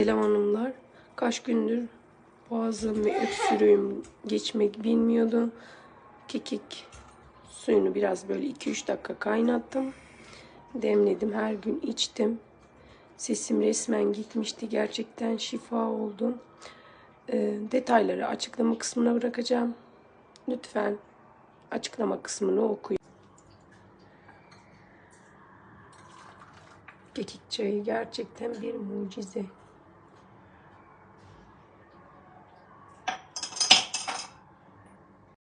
Selam hanımlar. Kaç gündür boğazım ve öksürüğüm geçmek bilmiyordu. Kekik suyunu biraz böyle 2-3 dakika kaynattım. Demledim, her gün içtim. Sesim resmen gitmişti. Gerçekten şifa oldu. Detayları açıklama kısmına bırakacağım. Lütfen açıklama kısmını okuyun. Kekik çayı gerçekten bir mucize.